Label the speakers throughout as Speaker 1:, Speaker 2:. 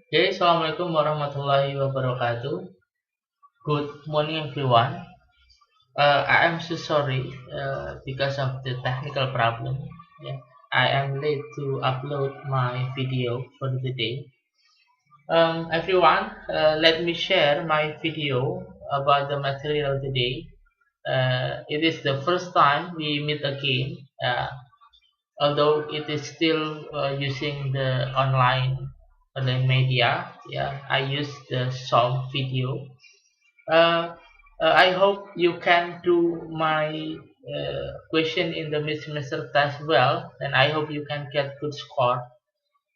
Speaker 1: Okay, Assalamualaikum warahmatullahi wabarakatuh. Good morning, everyone. I am so sorry because of the technical problem. Yeah, I am late to upload my video for the day. Everyone, let me share my video about the material today. It is the first time we meet again, although it is still using the online media. Yeah, I use the Zoom video. Uh, I hope you can do my question in the mid-semester test well, and I hope you can get good score.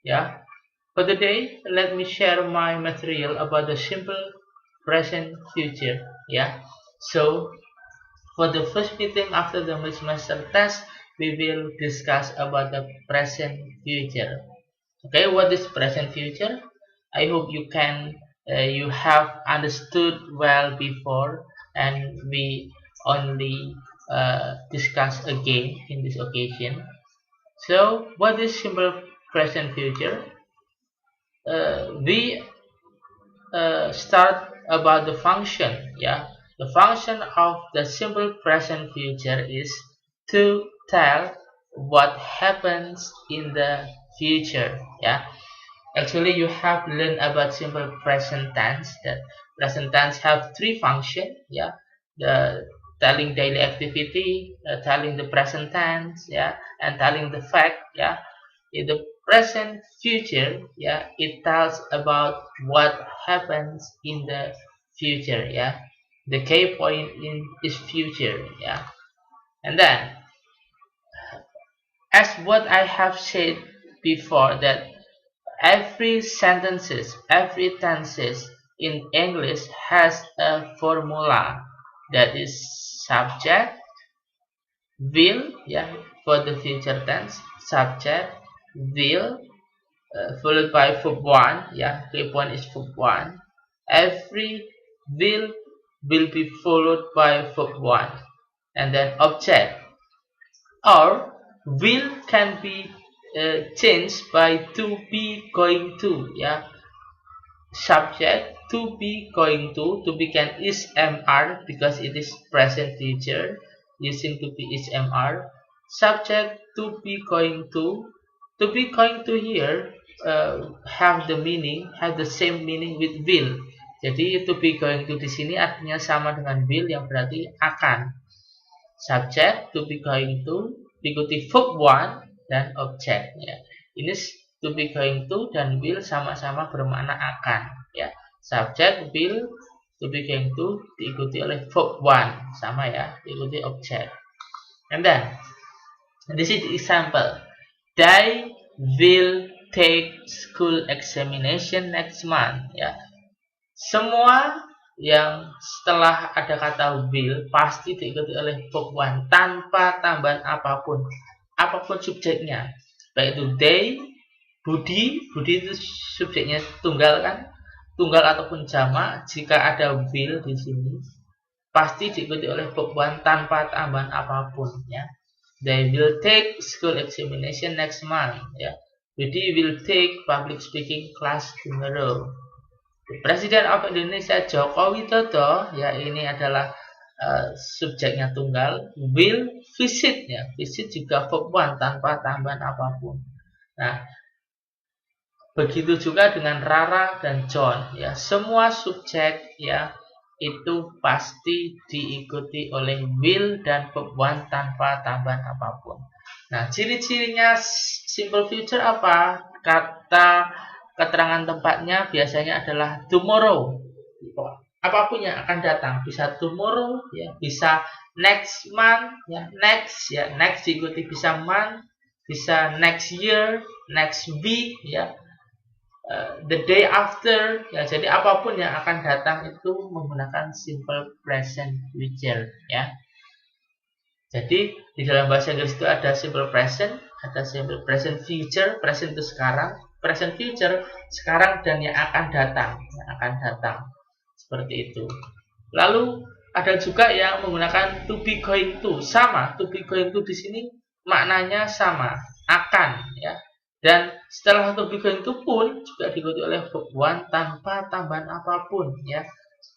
Speaker 1: Yeah. For the day, let me share my material about the simple present future. Yeah. So for the first meeting after the mid-semester test, we will discuss about the present future. Okay, what is present future? I hope you have understood well before, and we only discuss again in this occasion. So what is simple present future? We start about the function. Yeah, the function of the simple present future is to tell what happens in the future. Yeah, actually, you have learned about simple present tense. That present tense have three functions. Yeah, the telling daily activity, telling the present tense. Yeah, and telling the fact. Yeah, in the present future. Yeah, it tells about what happens in the future. Yeah, the key point in is future. Yeah, and then as what I have said before that every tenses in English has a formula that is subject, will, yeah, for the future tense, subject, will, followed by verb one, yeah, key point is verb one. Every will be followed by verb one, and then object or will can be changed by to be going to, yeah, subject to be going to be can is mr because it is present future using to be is mr. Subject to be going to here have the meaning, have the same meaning with will. Jadi to be going to di sini artinya sama dengan will yang berarti akan. Subject to be going to diikuti verb one dan objek, ya. Ini to be going to dan will sama-sama bermakna akan, ya. Subject will to be going to diikuti oleh verb one sama, ya, diikuti objek. And then this is the example. They will take school examination next month, ya. Semua yang setelah ada kata will pasti diikuti oleh verb one tanpa tambahan apapun, apapun subjeknya. Baik itu they, Budi itu subjeknya tunggal kan? Tunggal ataupun jamak, jika ada will di sini pasti diikuti oleh verb one tanpa tambahan apapun, ya. They will take school examination next month, ya. Budi will take public speaking class tomorrow. Presiden of Indonesia Joko Widodo, ya, ini adalah subjeknya tunggal, will visit, ya, visit juga verb one tanpa tambahan apapun. Nah, begitu juga dengan Rara dan John, ya, semua subjek, ya, itu pasti diikuti oleh will dan verb one tanpa tambahan apapun. Nah, ciri-cirinya simple future apa? Kata keterangan tempatnya biasanya adalah tomorrow. Apapun yang akan datang, bisa tomorrow, ya, bisa next month, ya, next diikuti bisa month, bisa next year, next week, ya, the day after, ya. Jadi apapun yang akan datang itu menggunakan simple present future, ya. Jadi di dalam bahasa Inggris itu ada simple present, ada simple present future. Present itu sekarang, present future sekarang dan yang akan datang, seperti itu. Lalu ada juga yang menggunakan to be going to, sama. To be going to di sini maknanya sama, akan, ya. Dan setelah to be going to pun juga diikuti oleh verb one tanpa tambahan apapun ya.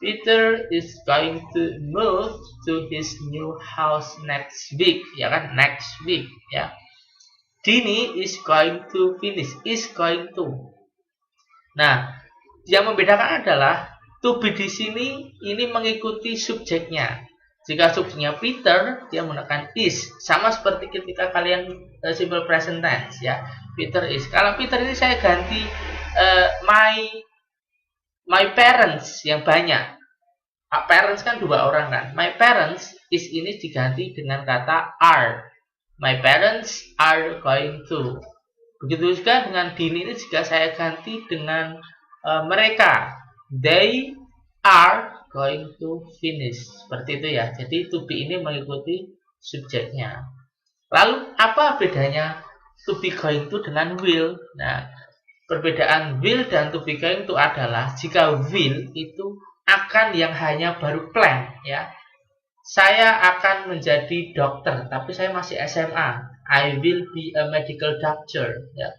Speaker 1: Peter is going to move to his new house next week, ya kan, next week ya. Dini is going to finish, is going to. Nah, yang membedakan adalah to be di sini ini mengikuti subjeknya. Jika subjeknya Peter, dia menggunakan is, sama seperti ketika kalian simple present tense ya. Peter is. Kalau Peter ini saya ganti my parents yang banyak. Parents kan dua orang kan. My parents is ini diganti dengan kata are. My parents are going to. Begitu juga dengan Dini ini jika saya ganti dengan mereka. They are going to finish. Seperti itu ya. Jadi to be ini mengikuti subjeknya. Lalu apa bedanya to be going to dengan will? Nah, perbedaan will dan to be going to adalah jika will itu akan yang hanya baru plan ya. Saya akan menjadi dokter, tapi saya masih SMA. I will be a medical doctor ya.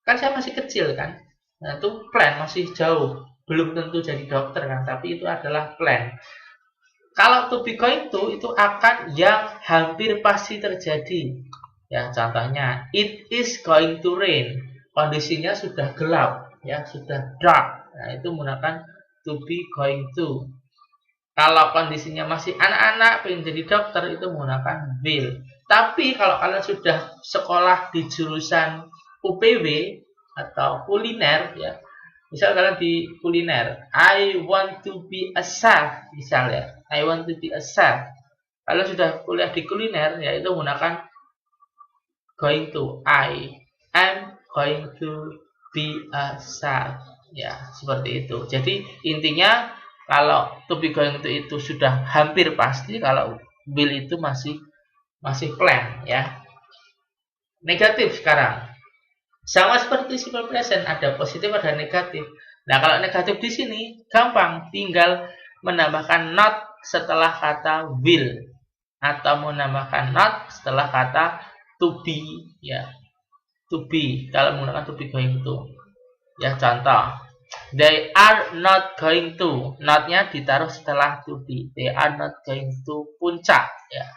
Speaker 1: Kan saya masih kecil kan. Nah, itu plan masih jauh. Belum tentu jadi dokter kan, tapi itu adalah plan. Kalau to be going to itu akan yang hampir pasti terjadi. Ya, contohnya it is going to rain. Kondisinya sudah gelap, ya, sudah dark. Nah, itu menggunakan to be going to. Kalau kondisinya masih anak-anak pengen jadi dokter itu menggunakan will. Tapi kalau kalian sudah sekolah di jurusan UPW atau kuliner ya, misal kalian di kuliner, I want to be a chef misalnya, I want to be a chef. Kalau sudah kuliah di kuliner ya itu menggunakan going to. I am going to be a chef ya, seperti itu. Jadi intinya kalau to be going to itu sudah hampir pasti, kalau will itu masih plan ya. Negatif sekarang. Sama seperti simple present, ada positif ada negatif. Nah, kalau negatif di sini gampang, tinggal menambahkan not setelah kata will atau menambahkan not setelah kata to be ya. To be kalau menggunakan to be going to. Ya, contoh. They are not going to. Not-nya ditaruh setelah to be. They are not going to puncak ya.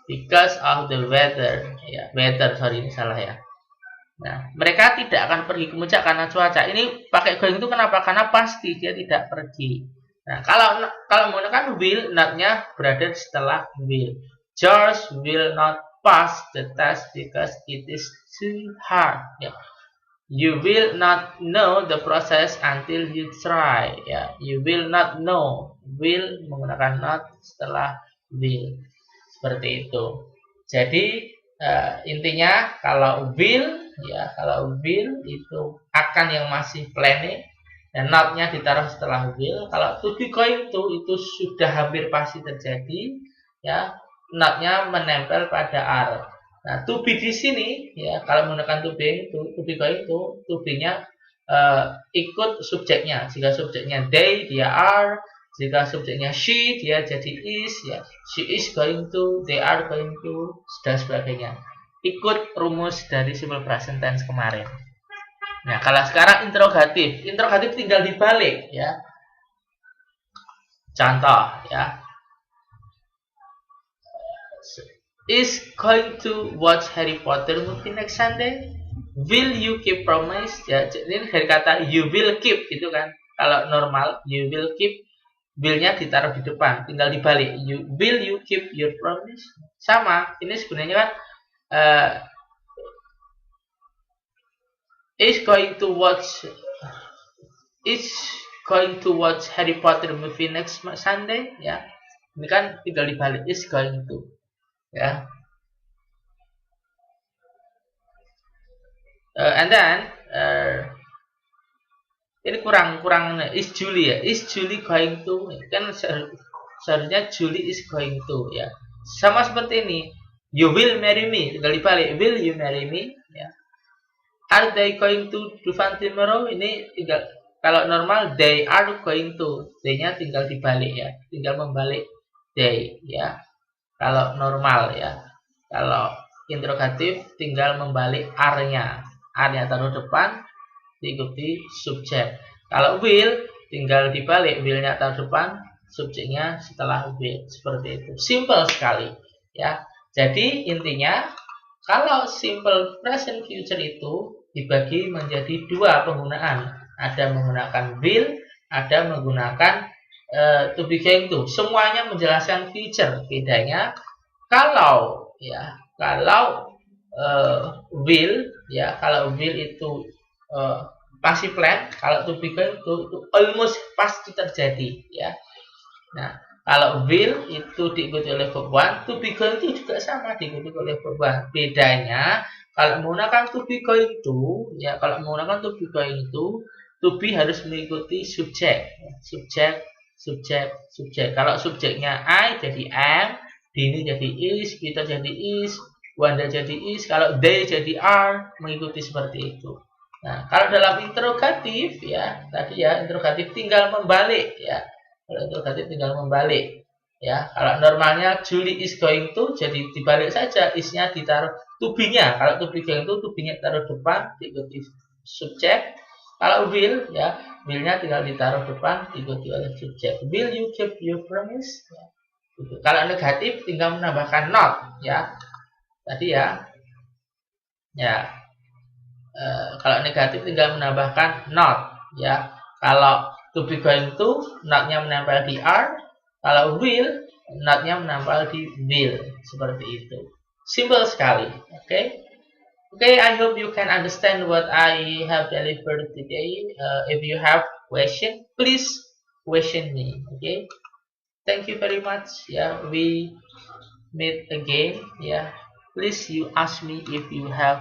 Speaker 1: Because of the weather ya. Weather, sorry ini salah ya. Nah, mereka tidak akan pergi ke puncak karena cuaca. Ini pakai going to kenapa? Karena pasti dia tidak pergi. Nah, kalau menggunakan will, not-nya berada setelah will. George will not pass the test because it is too hard ya. You will not know the process until you try ya. You will not know. Will menggunakan not setelah will. Seperti itu. Jadi intinya kalau will ya, kalau will itu akan yang masih planning dan not-nya ditaruh setelah will. Kalau to be going to itu sudah hampir pasti terjadi ya, not-nya menempel pada are. Nah, to be di sini ya, kalau menggunakan to be going to be-nya ikut subjeknya. Jika subjeknya they, dia are. Jika subjeknya she, dia jadi is ya. She is going to, they are going to, dan sebagainya. Ikut rumus dari simple present tense kemarin. Nah, kalau sekarang interrogatif. Interrogatif tinggal dibalik ya. Contoh ya. Is going to watch Harry Potter movie next Sunday? Will you keep promise? Ya, ini dari kata you will keep itu kan. Kalau normal you will keep, will-nya ditaruh di depan, tinggal dibalik. Will you keep your promise? Sama, ini sebenarnya kan is going to watch Harry Potter movie next Sunday ya. Ini kan tinggal dibalik, is going to ya. And then ini kurang is Julie ya. Is Julie going to? Kan seharusnya Julie is going to ya. Sama seperti ini. You will marry me. Tinggal dibalik. Will you marry me? Ya. Are they going to do fun tomorrow? Ini tinggal, kalau normal they are going to. They-nya tinggal dibalik ya. Tinggal membalik they ya. Kalau normal ya. Kalau interrogatif tinggal membalik are-nya. are-nya taruh depan, diikuti subjek. Kalau will, tinggal dibalik, will-nya taruh depan, subjeknya setelah will. Seperti itu. Simple sekali. Ya. Jadi intinya, kalau simple present future itu dibagi menjadi dua penggunaan. Ada menggunakan will, ada menggunakan to be going to. Semuanya menjelaskan future. Bedanya kalau will kalau will itu pasti plan, kalau to be going to itu almost pasti terjadi ya. Nah, kalau will itu diikuti oleh verb one, to be going to juga sama diikuti oleh verb one. Bedanya kalau menggunakan to be going to kalau menggunakan to be going to be harus mengikuti subjek. Kalau subjeknya I jadi am, Dini jadi is, kita jadi is, Wanda jadi is, kalau they jadi are, mengikuti seperti itu. Nah, kalau dalam interrogatif tadi interrogatif tinggal membalik ya. Kalau interrogatif tinggal membalik ya. Kalau normalnya Julie is going to, jadi dibalik saja, is-nya ditaruh to be-nya. Kalau to be going to be-nya taruh depan, diikuti subjek. Kalau will will-nya tinggal ditaruh depan, diikuti oleh subjek. Will you keep your promise? Gitu. Kalau negatif tinggal menambahkan not ya. Tadi kalau negatif tinggal menambahkan not ya. Kalau to be going to, not-nya menempel di are. Kalau will, not-nya menempel di will. Seperti itu. Simple sekali. Oke. Okay, I hope you can understand what I have delivered today. If you have question, please question me. Okay. Thank you very much. We meet again. Please you ask me if you have